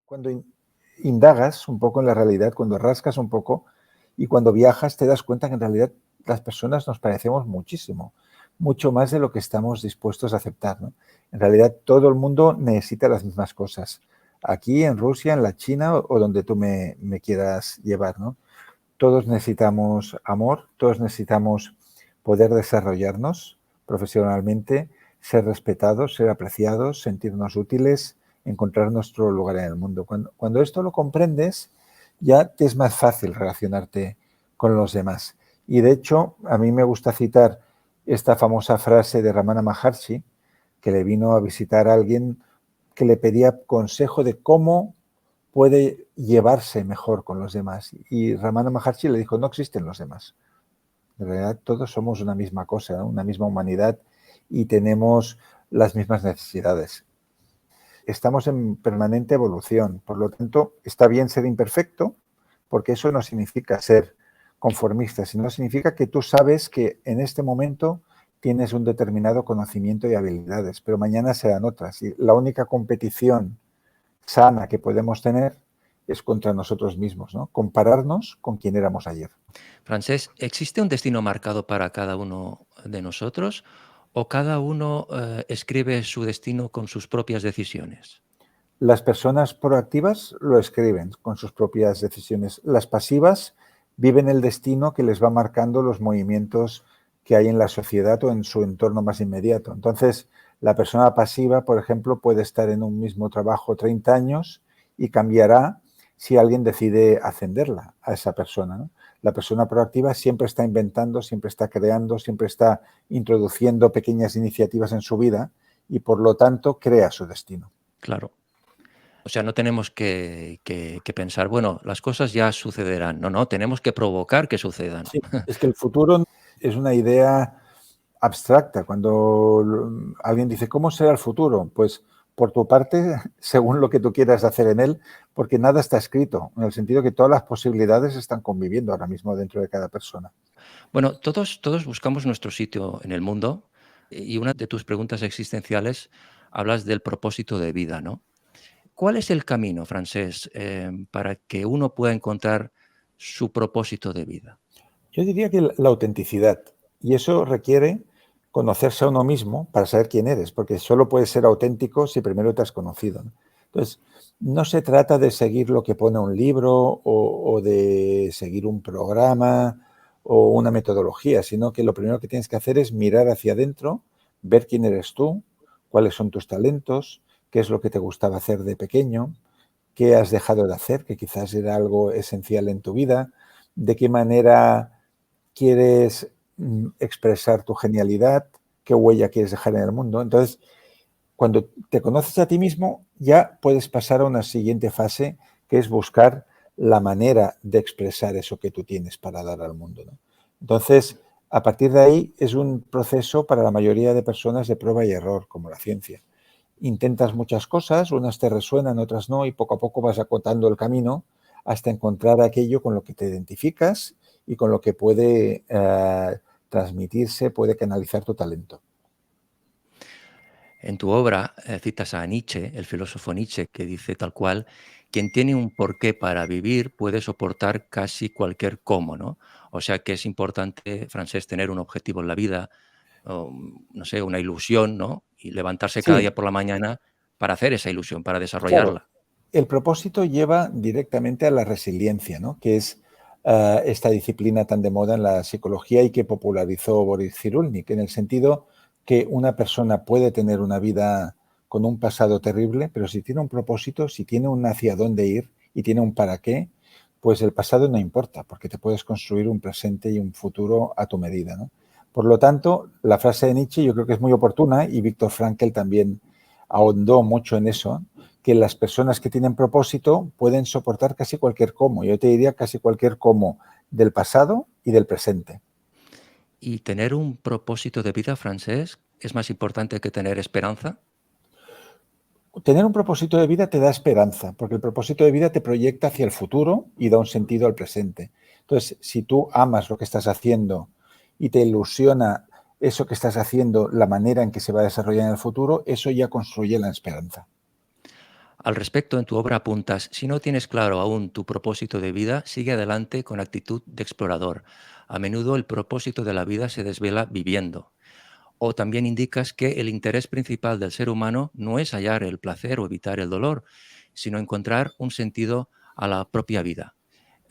Cuando indagas un poco en la realidad, cuando rascas un poco y cuando viajas te das cuenta que en realidad las personas nos parecemos muchísimo, mucho más de lo que estamos dispuestos a aceptar, ¿no? En realidad todo el mundo necesita las mismas cosas. Aquí, en Rusia, en la China o donde tú me quieras llevar, ¿no? Todos necesitamos amor, todos necesitamos poder desarrollarnos profesionalmente, ser respetados, ser apreciados, sentirnos útiles, encontrar nuestro lugar en el mundo. Cuando esto lo comprendes, ya te es más fácil relacionarte con los demás. Y de hecho, a mí me gusta citar esta famosa frase de Ramana Maharshi, que le vino a visitar a alguien que le pedía consejo de cómo puede llevarse mejor con los demás. Y Ramana Maharshi le dijo, no existen los demás. En realidad todos somos una misma cosa, ¿no? Una misma humanidad y tenemos las mismas necesidades. Estamos en permanente evolución, por lo tanto, está bien ser imperfecto, porque eso no significa ser conformista, sino significa que tú sabes que en este momento tienes un determinado conocimiento y habilidades, pero mañana serán otras. Y la única competición sana que podemos tener es contra nosotros mismos, ¿no? Compararnos con quien éramos ayer. Francés, ¿existe un destino marcado para cada uno de nosotros o cada uno escribe su destino con sus propias decisiones? Las personas proactivas lo escriben con sus propias decisiones. Las pasivas viven el destino que les va marcando los movimientos que hay en la sociedad o en su entorno más inmediato. Entonces, la persona pasiva, por ejemplo, puede estar en un mismo trabajo 30 años y cambiará si alguien decide ascenderla a esa persona, ¿no? La persona proactiva siempre está inventando, siempre está creando, siempre está introduciendo pequeñas iniciativas en su vida y, por lo tanto, crea su destino. Claro. O sea, no tenemos que pensar, bueno, las cosas ya sucederán. No, no, tenemos que provocar que sucedan. Sí, es que el futuro es una idea abstracta. Cuando alguien dice, ¿cómo será el futuro? Pues por tu parte, según lo que tú quieras hacer en él, porque nada está escrito, en el sentido que todas las posibilidades están conviviendo ahora mismo dentro de cada persona. Bueno, todos buscamos nuestro sitio en el mundo y una de tus preguntas existenciales hablas del propósito de vida, ¿no? ¿Cuál es el camino, Francés, para que uno pueda encontrar su propósito de vida? Yo diría que la autenticidad, y eso requiere conocerse a uno mismo para saber quién eres, porque solo puedes ser auténtico si primero te has conocido, ¿no? Entonces, no se trata de seguir lo que pone un libro o de seguir un programa o una metodología, sino que lo primero que tienes que hacer es mirar hacia adentro, ver quién eres tú, cuáles son tus talentos, qué es lo que te gustaba hacer de pequeño, qué has dejado de hacer, que quizás era algo esencial en tu vida, de qué manera quieres expresar tu genialidad, qué huella quieres dejar en el mundo. Entonces, cuando te conoces a ti mismo, ya puedes pasar a una siguiente fase, que es buscar la manera de expresar eso que tú tienes para dar al mundo, ¿no? Entonces, a partir de ahí es un proceso para la mayoría de personas de prueba y error, como la ciencia. Intentas muchas cosas, unas te resuenan, otras no, y poco a poco vas acotando el camino hasta encontrar aquello con lo que te identificas y con lo que puede transmitirse, puede canalizar tu talento. En tu obra citas a Nietzsche, el filósofo Nietzsche, que dice tal cual, quien tiene un porqué para vivir puede soportar casi cualquier cómo, ¿no? O sea que es importante, Francés, tener un objetivo en la vida, o, no sé, una ilusión, ¿no? Y levantarse cada Sí, día por la mañana para hacer esa ilusión, para claro. desarrollarla. El propósito lleva directamente a la resiliencia, ¿no? Que es esta disciplina tan de moda en la psicología y que popularizó Boris Cyrulnik, en el sentido que una persona puede tener una vida con un pasado terrible, pero si tiene un propósito, si tiene un hacia dónde ir y tiene un para qué, pues el pasado no importa, porque te puedes construir un presente y un futuro a tu medida, ¿no? Por lo tanto, la frase de Nietzsche yo creo que es muy oportuna y Viktor Frankl también ahondó mucho en eso, que las personas que tienen propósito pueden soportar casi cualquier cómo. Yo te diría casi cualquier cómo del pasado y del presente. Y tener un propósito de vida, Francés, es más importante que tener esperanza. Tener un propósito de vida te da esperanza, porque el propósito de vida te proyecta hacia el futuro y da un sentido al presente. Entonces, si tú amas lo que estás haciendo y te ilusiona eso que estás haciendo, la manera en que se va a desarrollar en el futuro, eso ya construye la esperanza. Al respecto, en tu obra apuntas, si no tienes claro aún tu propósito de vida, sigue adelante con actitud de explorador. A menudo el propósito de la vida se desvela viviendo. O también indicas que el interés principal del ser humano no es hallar el placer o evitar el dolor, sino encontrar un sentido a la propia vida.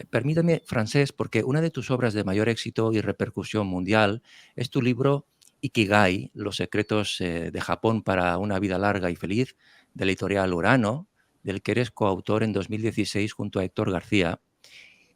Permítame, Francés, porque una de tus obras de mayor éxito y repercusión mundial es tu libro Ikigai, Los secretos de Japón para una vida larga y feliz, de la editorial Urano, del que eres coautor en 2016 junto a Héctor García,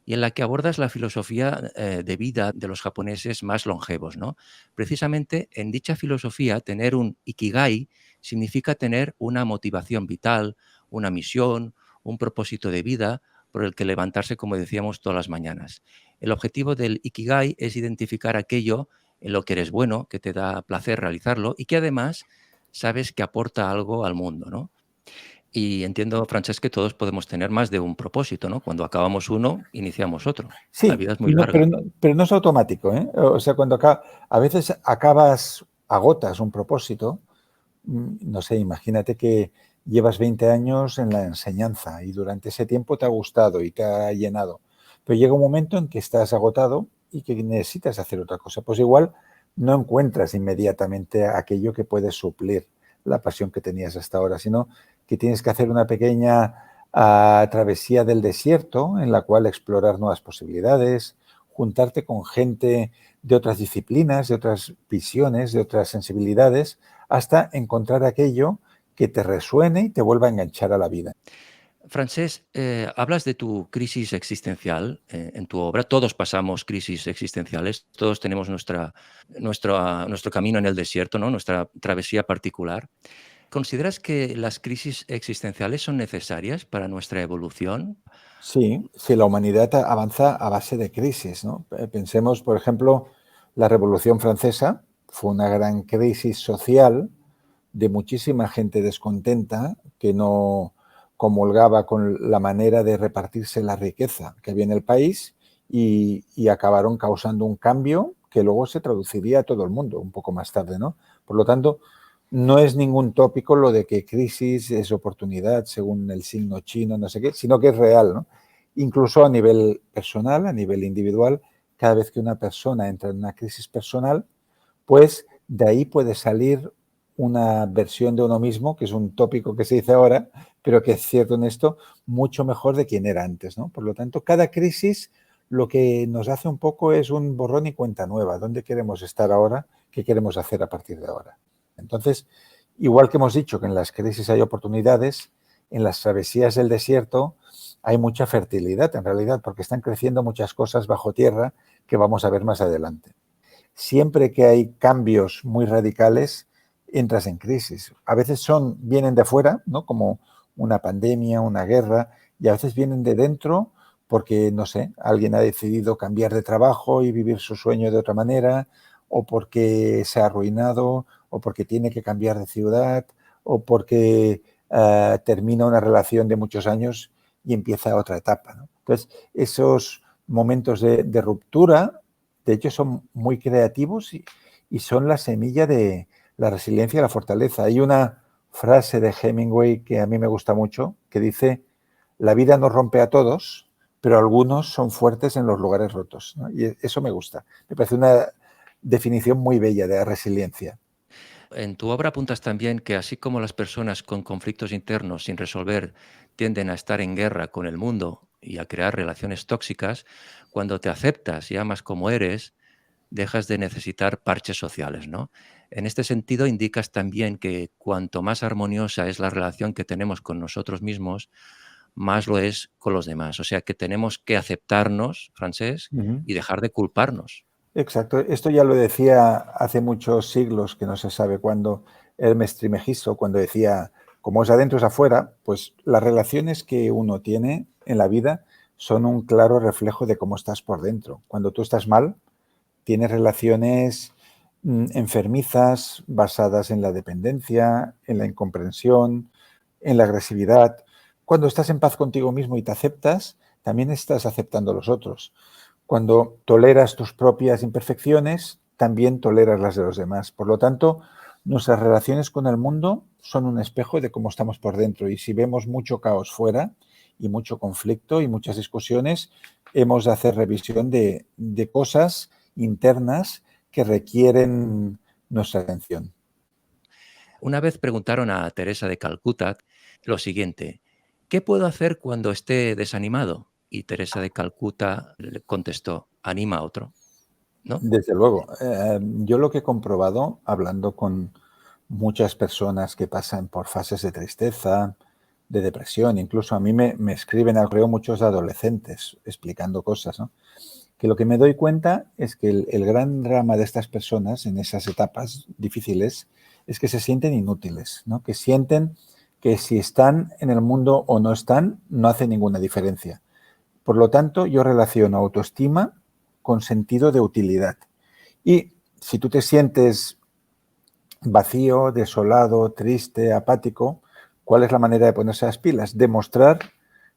y en la que abordas la filosofía de vida de los japoneses más longevos, ¿no? Precisamente en dicha filosofía, tener un ikigai significa tener una motivación vital, una misión, un propósito de vida por el que levantarse, como decíamos, todas las mañanas. El objetivo del ikigai es identificar aquello en lo que eres bueno, que te da placer realizarlo y que además sabes que aporta algo al mundo, ¿no? Y entiendo, Francesc, que todos podemos tener más de un propósito, ¿no? Cuando acabamos uno, iniciamos otro. La Sí, vida es muy y no, larga. pero no es automático, ¿eh? O sea, a veces agotas un propósito, no sé, imagínate que llevas 20 años en la enseñanza y durante ese tiempo te ha gustado y te ha llenado, pero llega un momento en que estás agotado y que necesitas hacer otra cosa. Pues igual no encuentras inmediatamente aquello que puede suplir la pasión que tenías hasta ahora, sino que tienes que hacer una pequeña travesía del desierto en la cual explorar nuevas posibilidades, juntarte con gente de otras disciplinas, de otras visiones, de otras sensibilidades, hasta encontrar aquello que te resuene y te vuelva a enganchar a la vida. Francesc, hablas de tu crisis existencial en tu obra. Todos pasamos crisis existenciales, todos tenemos nuestro camino en el desierto, ¿no? Nuestra travesía particular. ¿Consideras que las crisis existenciales son necesarias para nuestra evolución? Sí, si la humanidad avanza a base de crisis, ¿no? Pensemos, por ejemplo, la Revolución Francesa fue una gran crisis social de muchísima gente descontenta que no comulgaba con la manera de repartirse la riqueza que había en el país y acabaron causando un cambio que luego se traduciría a todo el mundo un poco más tarde, ¿no? Por lo tanto, no es ningún tópico lo de que crisis es oportunidad según el signo chino, no sé qué, sino que es real, ¿no? Incluso a nivel personal, a nivel individual, cada vez que una persona entra en una crisis personal, pues de ahí puede salir una versión de uno mismo, que es un tópico que se dice ahora, pero que es cierto en esto, mucho mejor de quien era antes, ¿no? Por lo tanto, cada crisis lo que nos hace un poco es un borrón y cuenta nueva. ¿Dónde queremos estar ahora? ¿Qué queremos hacer a partir de ahora? Entonces, igual que hemos dicho que en las crisis hay oportunidades, en las travesías del desierto hay mucha fertilidad en realidad, porque están creciendo muchas cosas bajo tierra que vamos a ver más adelante. Siempre que hay cambios muy radicales, entras en crisis. A veces vienen de fuera, ¿no? Como una pandemia, una guerra, y a veces vienen de dentro porque, no sé, alguien ha decidido cambiar de trabajo y vivir su sueño de otra manera, o porque se ha arruinado, o porque tiene que cambiar de ciudad, o porque termina una relación de muchos años y empieza otra etapa, ¿no? Entonces, esos momentos de ruptura, de hecho, son muy creativos y son la semilla de la resiliencia y la fortaleza. Hay una frase de Hemingway que a mí me gusta mucho, que dice, la vida nos rompe a todos, pero algunos son fuertes en los lugares rotos, ¿no? Y eso me gusta. Me parece una definición muy bella de resiliencia. En tu obra apuntas también que así como las personas con conflictos internos sin resolver tienden a estar en guerra con el mundo y a crear relaciones tóxicas, cuando te aceptas y amas como eres, dejas de necesitar parches sociales, ¿no? En este sentido, indicas también que cuanto más armoniosa es la relación que tenemos con nosotros mismos, más lo es con los demás. O sea, que tenemos que aceptarnos, Francés, Uh -huh. y dejar de culparnos. Exacto. Esto ya lo decía hace muchos siglos, que no se sabe cuándo, Hermes Trismegisto, cuando decía, como es adentro es afuera, pues las relaciones que uno tiene en la vida son un claro reflejo de cómo estás por dentro. Cuando tú estás mal, tienes relaciones enfermizas, basadas en la dependencia, en la incomprensión, en la agresividad. Cuando estás en paz contigo mismo y te aceptas, también estás aceptando a los otros. Cuando toleras tus propias imperfecciones, también toleras las de los demás. Por lo tanto, Nuestras relaciones con el mundo son un espejo de cómo estamos por dentro, y si vemos mucho caos fuera y mucho conflicto y muchas discusiones, hemos de hacer revisión de cosas internas que requieren nuestra atención. Una vez preguntaron a Teresa de Calcuta lo siguiente: ¿qué puedo hacer cuando esté desanimado? Y Teresa de Calcuta le contestó: anima a otro, ¿no? Desde luego. Yo lo que he comprobado, hablando con muchas personas que pasan por fases de tristeza, de depresión, incluso a mí me escriben al correo muchos adolescentes explicando cosas, ¿no? Que lo que me doy cuenta es que el gran drama de estas personas en esas etapas difíciles es que se sienten inútiles, ¿no? Que sienten que si están en el mundo o no están, no hace ninguna diferencia. Por lo tanto, yo relaciono autoestima con sentido de utilidad. Y si tú te sientes vacío, desolado, triste, apático, ¿cuál es la manera de ponerse las pilas? Demostrar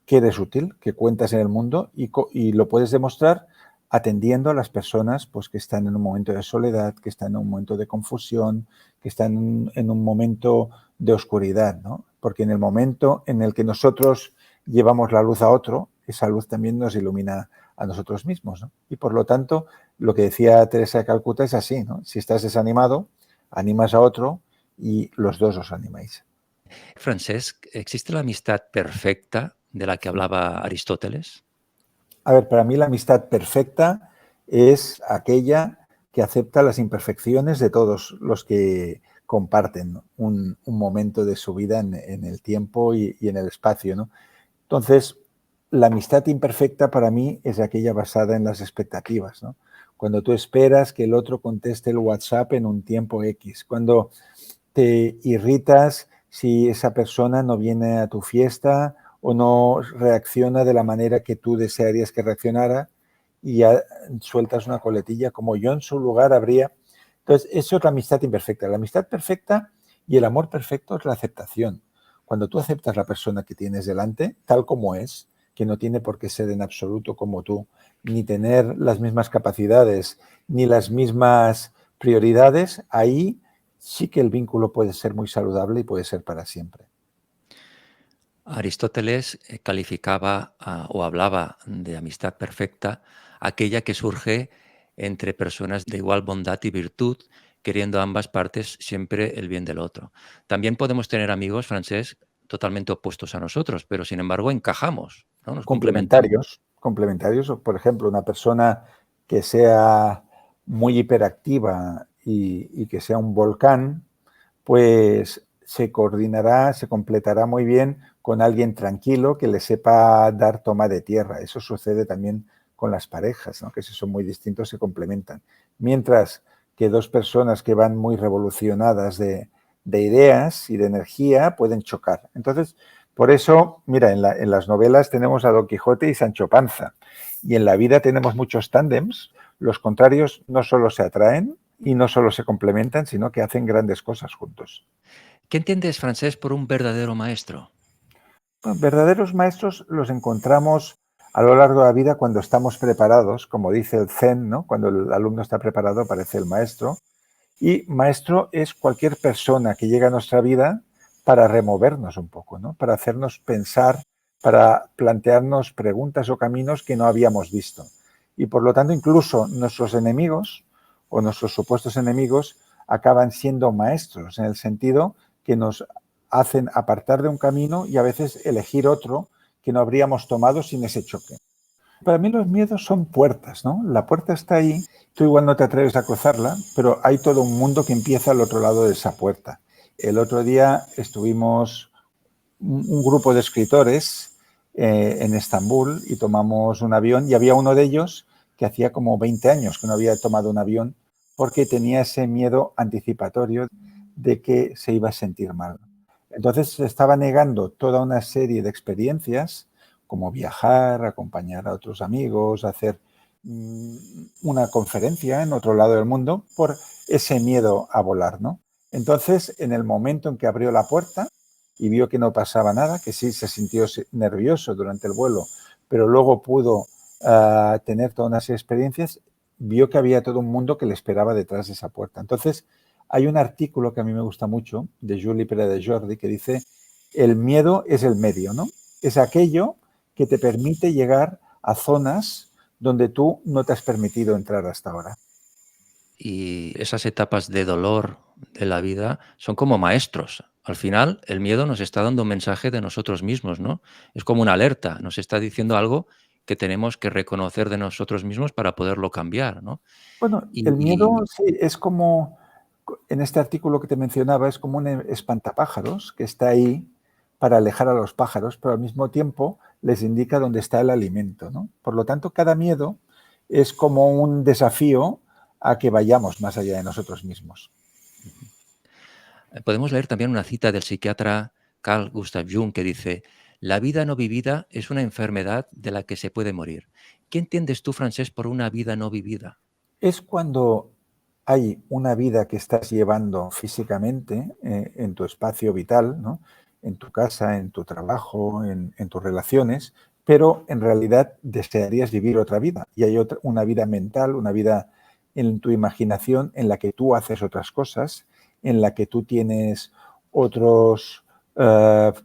que eres útil, que cuentas en el mundo, y lo puedes demostrar atendiendo a las personas pues, que están en un momento de soledad, que están en un momento de confusión, que están en un momento de oscuridad, ¿no? Porque en el momento en el que nosotros llevamos la luz a otro, esa luz también nos ilumina a nosotros mismos, ¿no? Y por lo tanto, lo que decía Teresa de Calcuta es así, ¿no? Si estás desanimado, animas a otro y los dos os animáis. Francesc, ¿existe la amistad perfecta de la que hablaba Aristóteles? A ver, para mí la amistad perfecta es aquella que acepta las imperfecciones de todos los que comparten, ¿no? Un momento de su vida en el tiempo y en el espacio, ¿no? Entonces, la amistad imperfecta para mí es aquella basada en las expectativas, ¿no? Cuando tú esperas que el otro conteste el WhatsApp en un tiempo X, cuando te irritas si esa persona no viene a tu fiesta o no reacciona de la manera que tú desearías que reaccionara, y ya sueltas una coletilla como yo en su lugar habría. Entonces, eso es la amistad imperfecta. La amistad perfecta y el amor perfecto es la aceptación. Cuando tú aceptas la persona que tienes delante, tal como es, que no tiene por qué ser en absoluto como tú, ni tener las mismas capacidades, ni las mismas prioridades, ahí sí que el vínculo puede ser muy saludable y puede ser para siempre. Aristóteles calificaba o hablaba de amistad perfecta, aquella que surge entre personas de igual bondad y virtud, queriendo ambas partes siempre el bien del otro. También podemos tener amigos, Francesc, totalmente opuestos a nosotros, pero sin embargo encajamos, ¿no? Nos complementamos. Complementarios, por ejemplo, una persona que sea muy hiperactiva y que sea un volcán, pues se coordinará, se completará muy bien con alguien tranquilo que le sepa dar toma de tierra. Eso sucede también con las parejas, ¿no? Que si son muy distintos se complementan. Mientras que dos personas que van muy revolucionadas de ideas y de energía pueden chocar. Entonces, por eso, mira, en las novelas tenemos a Don Quijote y Sancho Panza, y en la vida tenemos muchos tándems. Los contrarios no solo se atraen y no solo se complementan, sino que hacen grandes cosas juntos. ¿Qué entiendes, Francesc, por un verdadero maestro? Bueno, verdaderos maestros los encontramos a lo largo de la vida cuando estamos preparados, como dice el Zen, ¿no? Cuando el alumno está preparado aparece el maestro. Y maestro es cualquier persona que llega a nuestra vida para removernos un poco, ¿no? Para hacernos pensar, para plantearnos preguntas o caminos que no habíamos visto. Y por lo tanto, incluso nuestros enemigos o nuestros supuestos enemigos acaban siendo maestros, en el sentido que nos hacen apartar de un camino y a veces elegir otro que no habríamos tomado sin ese choque. Para mí los miedos son puertas, ¿no? La puerta está ahí, tú igual no te atreves a cruzarla, pero hay todo un mundo que empieza al otro lado de esa puerta. El otro día estuvimos un grupo de escritores en Estambul y tomamos un avión, y había uno de ellos que hacía como 20 años que no había tomado un avión porque tenía ese miedo anticipatorio de que se iba a sentir mal. Entonces se estaba negando toda una serie de experiencias como viajar, acompañar a otros amigos, hacer una conferencia en otro lado del mundo por ese miedo a volar, ¿no? Entonces, en el momento en que abrió la puerta y vio que no pasaba nada, que sí se sintió nervioso durante el vuelo, pero luego pudo tener todas unas experiencias, vio que había todo un mundo que le esperaba detrás de esa puerta. Entonces, Hay un artículo que a mí me gusta mucho de Juli Pérez de Jordi que dice: el miedo es el medio, ¿no? Es aquello que te permite llegar a zonas donde tú no te has permitido entrar hasta ahora. Y esas etapas de dolor de la vida son como maestros. Al final, el miedo nos está dando un mensaje de nosotros mismos, ¿no? Es como una alerta, nos está diciendo algo que tenemos que reconocer de nosotros mismos para poderlo cambiar, ¿no? Bueno, el miedo Y sí, es como, en este artículo que te mencionaba, es como un espantapájaros que está ahí para alejar a los pájaros, pero al mismo tiempo les indica dónde está el alimento, ¿no? Por lo tanto, cada miedo es como un desafío a que vayamos más allá de nosotros mismos. podemos leer también una cita del psiquiatra Carl Gustav Jung que dice, la vida no vivida es una enfermedad de la que se puede morir. ¿Qué entiendes tú, Francés, por una vida no vivida? Es cuando hay una vida que estás llevando físicamente en tu espacio vital, ¿no? En tu casa, en tu trabajo, en tus relaciones, pero en realidad desearías vivir otra vida. Y hay una vida mental, una vida en tu imaginación en la que tú haces otras cosas, en la que tú tienes otros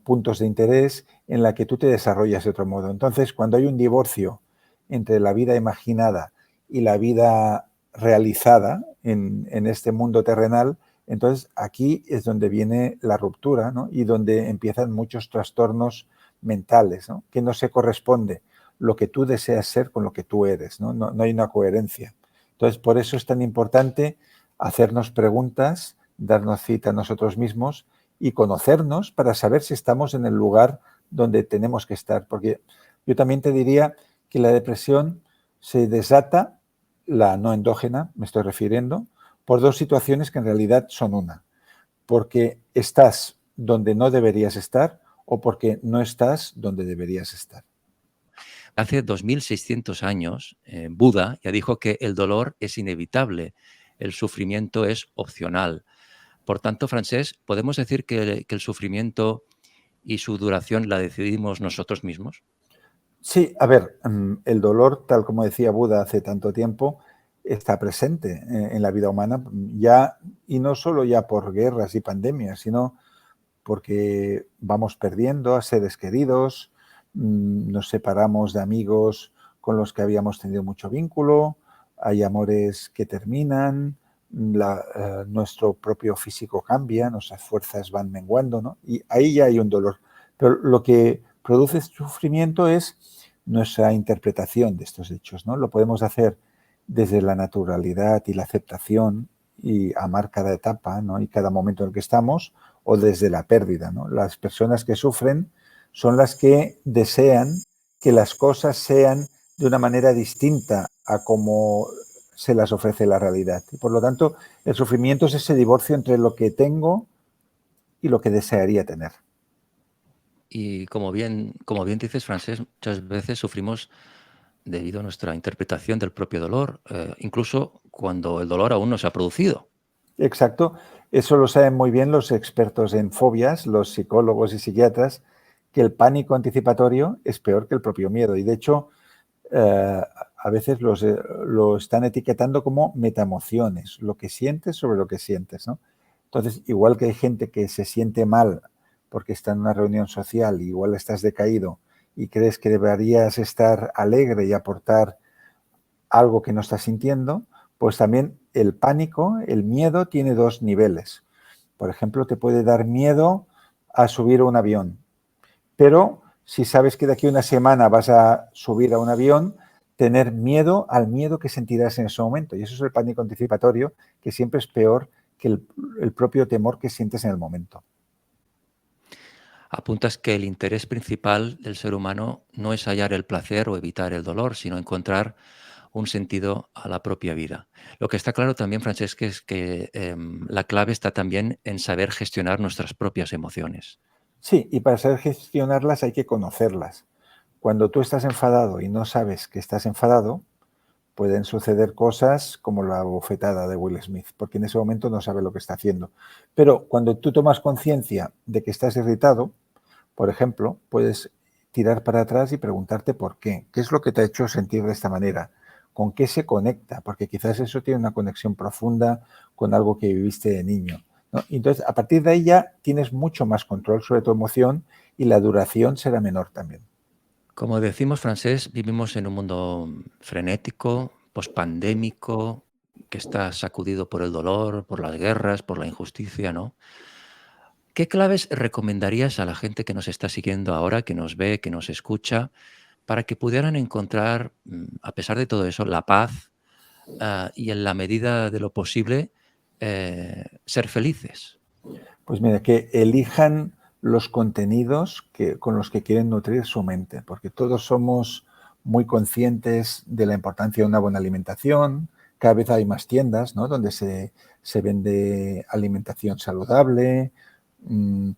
puntos de interés, en la que tú te desarrollas de otro modo. Entonces, cuando hay un divorcio entre la vida imaginada y la vida realizada en este mundo terrenal, entonces aquí es donde viene la ruptura, ¿no? Y donde empiezan muchos trastornos mentales, ¿no? Que no se corresponde lo que tú deseas ser con lo que tú eres, ¿no? No hay una coherencia. Entonces, por eso es tan importante hacernos preguntas, darnos cita a nosotros mismos y conocernos para saber si estamos en el lugar donde tenemos que estar. Porque yo también te diría que la depresión se desata, la no endógena, me estoy refiriendo, por dos situaciones que en realidad son una. Porque estás donde no deberías estar o porque no estás donde deberías estar. Hace 2600 años, Buda ya dijo que el dolor es inevitable, el sufrimiento es opcional. Por tanto, Francés, ¿podemos decir que el sufrimiento y su duración la decidimos nosotros mismos? Sí, a ver, el dolor, tal como decía Buda hace tanto tiempo, está presente en la vida humana ya, y no solo ya por guerras y pandemias, sino porque vamos perdiendo a seres queridos, nos separamos de amigos con los que habíamos tenido mucho vínculo, hay amores que terminan, nuestro propio físico cambia, nuestras fuerzas van menguando, ¿no? Y ahí ya hay un dolor. Pero lo que produce sufrimiento es nuestra interpretación de estos hechos, ¿no? Lo podemos hacer desde la naturalidad y la aceptación y amar cada etapa, ¿no? Y cada momento en el que estamos, o desde la pérdida, ¿no? Las personas que sufren son las que desean que las cosas sean de una manera distinta a como se las ofrece la realidad. Y por lo tanto, el sufrimiento es ese divorcio entre lo que tengo y lo que desearía tener. Y como bien dices, Francés, muchas veces sufrimos debido a nuestra interpretación del propio dolor, incluso cuando el dolor aún no se ha producido. Exacto. Eso lo saben muy bien los expertos en fobias, los psicólogos y psiquiatras, que el pánico anticipatorio es peor que el propio miedo. Y de hecho, a veces lo están etiquetando como metaemociones, lo que sientes sobre lo que sientes, ¿no? Entonces, igual que hay gente que se siente mal porque está en una reunión social, igual estás decaído y crees que deberías estar alegre y aportar algo que no estás sintiendo, pues también el pánico, el miedo tiene dos niveles. Por ejemplo, te puede dar miedo a subir a un avión, pero si sabes que de aquí a una semana vas a subir a un avión, tener miedo al miedo que sentirás en ese momento. Y eso es el pánico anticipatorio, que siempre es peor que el propio temor que sientes en el momento. Apuntas que el interés principal del ser humano no es hallar el placer o evitar el dolor, sino encontrar un sentido a la propia vida. Lo que está claro también, Francesc, es que la clave está también en saber gestionar nuestras propias emociones. Sí, y para saber gestionarlas hay que conocerlas. Cuando tú estás enfadado y no sabes que estás enfadado, pueden suceder cosas como la bofetada de Will Smith, porque en ese momento no sabe lo que está haciendo. Pero cuando tú tomas conciencia de que estás irritado, por ejemplo, puedes tirar para atrás y preguntarte por qué. ¿Qué es lo que te ha hecho sentir de esta manera? con qué se conecta, porque quizás eso tiene una conexión profunda con algo que viviste de niño, ¿no? Entonces, a partir de ahí ya tienes mucho más control sobre tu emoción y la duración será menor también. Como decimos, Francés, vivimos en un mundo frenético, pospandémico, que está sacudido por el dolor, por las guerras, por la injusticia, ¿no? ¿Qué claves recomendarías a la gente que nos está siguiendo ahora, que nos ve, que nos escucha, para que pudieran encontrar, a pesar de todo eso, la paz, y en la medida de lo posible, ser felices? Pues mira, que elijan los contenidos con los que quieren nutrir su mente, porque todos somos muy conscientes de la importancia de una buena alimentación. Cada vez hay más tiendas, ¿no?, donde se vende alimentación saludable,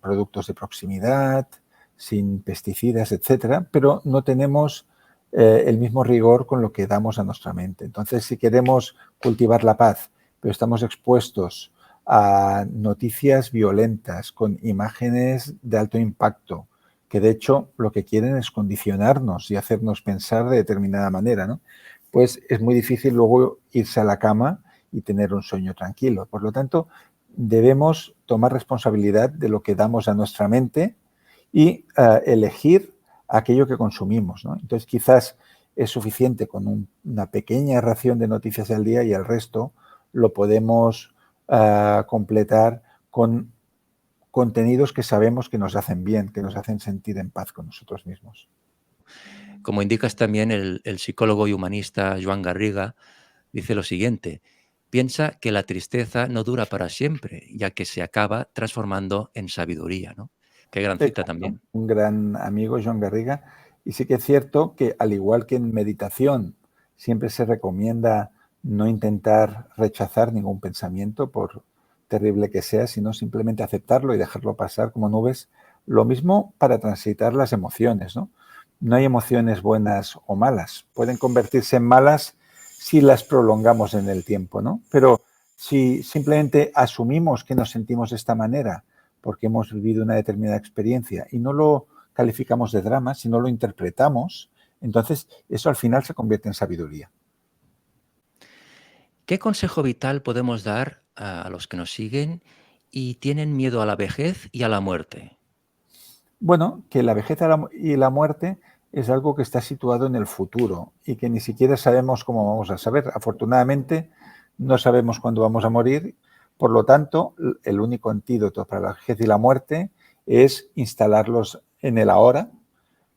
productos de proximidad, sin pesticidas, etcétera, pero no tenemos el mismo rigor con lo que damos a nuestra mente. Entonces, si queremos cultivar la paz, pero estamos expuestos a noticias violentas con imágenes de alto impacto, que de hecho lo que quieren es condicionarnos y hacernos pensar de determinada manera, ¿no? Pues es muy difícil luego irse a la cama y tener un sueño tranquilo. Por lo tanto, debemos tomar responsabilidad de lo que damos a nuestra mente y elegir aquello que consumimos, ¿no? Entonces, quizás es suficiente con una pequeña ración de noticias al día y el resto lo podemos completar con contenidos que sabemos que nos hacen bien, que nos hacen sentir en paz con nosotros mismos. Como indicas también, el psicólogo y humanista Joan Garriga dice lo siguiente: piensa que la tristeza no dura para siempre, ya que se acaba transformando en sabiduría, ¿no? Qué gran cita Exacto. también. Un gran amigo, Joan Garriga. Y sí que es cierto que, al igual que en meditación, siempre se recomienda no intentar rechazar ningún pensamiento, por terrible que sea, sino simplemente aceptarlo y dejarlo pasar como nubes. Lo mismo para transitar las emociones, ¿no? No hay emociones buenas o malas. Pueden convertirse en malas si las prolongamos en el tiempo, ¿no? Pero si simplemente asumimos que nos sentimos de esta manera porque hemos vivido una determinada experiencia y no lo calificamos de drama, sino lo interpretamos, entonces eso al final se convierte en sabiduría. ¿Qué consejo vital podemos dar a los que nos siguen y tienen miedo a la vejez y a la muerte? Bueno, que la vejez y la muerte es algo que está situado en el futuro y que ni siquiera sabemos cómo vamos a saber. Afortunadamente, no sabemos cuándo vamos a morir. Por lo tanto, el único antídoto para la vejez y la muerte es instalarlos en el ahora,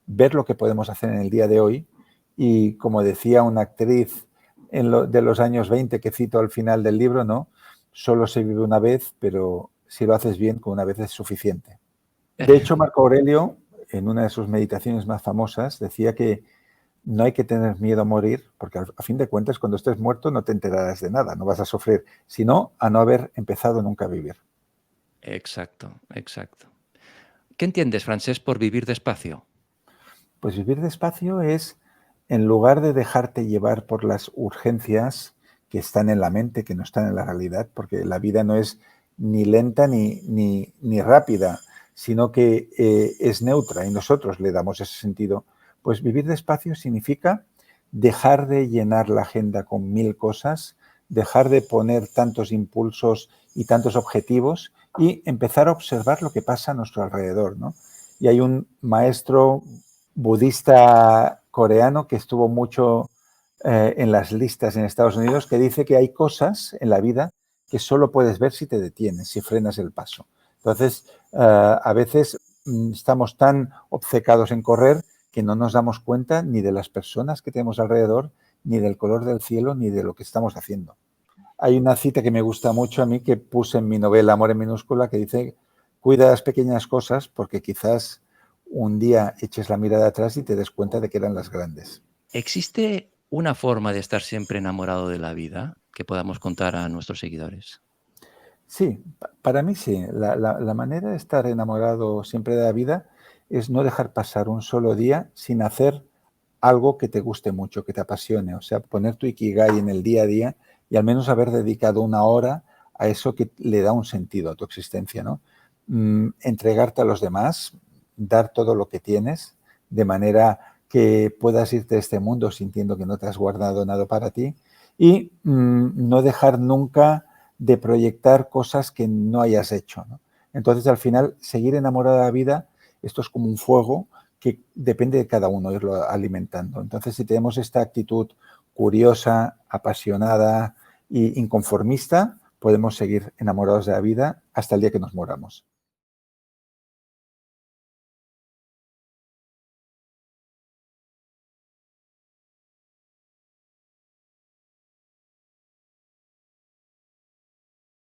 ver lo que podemos hacer en el día de hoy y, como decía una actriz de los años 20 que cito al final del libro, ¿no? Solo se vive una vez, pero si lo haces bien, con una vez es suficiente. De hecho, Marco Aurelio, en una de sus meditaciones más famosas, decía que no hay que tener miedo a morir, porque a fin de cuentas, cuando estés muerto no te enterarás de nada, no vas a sufrir, sino a no haber empezado nunca a vivir. Exacto, exacto. ¿Qué entiendes, Francés, por vivir despacio? Pues vivir despacio es, en lugar de dejarte llevar por las urgencias que están en la mente, que no están en la realidad, porque la vida no es ni lenta ni rápida, sino que es neutra y nosotros le damos ese sentido. Pues vivir despacio significa dejar de llenar la agenda con 1000 cosas, dejar de poner tantos impulsos y tantos objetivos y empezar a observar lo que pasa a nuestro alrededor, ¿no? Y hay un maestro budista coreano que estuvo mucho en las listas en Estados Unidos, que dice que hay cosas en la vida que solo puedes ver si te detienes, si frenas el paso. Entonces, a veces estamos tan obcecados en correr que no nos damos cuenta ni de las personas que tenemos alrededor, ni del color del cielo, ni de lo que estamos haciendo. Hay una cita que me gusta mucho a mí, que puse en mi novela Amor en minúscula, que dice: cuida las pequeñas cosas porque quizás un día eches la mirada atrás y te des cuenta de que eran las grandes. ¿Existe una forma de estar siempre enamorado de la vida que podamos contar a nuestros seguidores? Sí, para mí sí. La manera de estar enamorado siempre de la vida es no dejar pasar un solo día sin hacer algo que te guste mucho, que te apasione. O sea, poner tu ikigai en el día a día y al menos haber dedicado una hora a eso que le da un sentido a tu existencia, ¿no? Entregarte a los demás, dar todo lo que tienes, de manera que puedas irte de este mundo sintiendo que no te has guardado nada para ti y no dejar nunca de proyectar cosas que no hayas hecho, ¿no? Entonces, al final, seguir enamorado de la vida, esto es como un fuego que depende de cada uno irlo alimentando. Entonces, si tenemos esta actitud curiosa, apasionada e inconformista, podemos seguir enamorados de la vida hasta el día que nos moramos.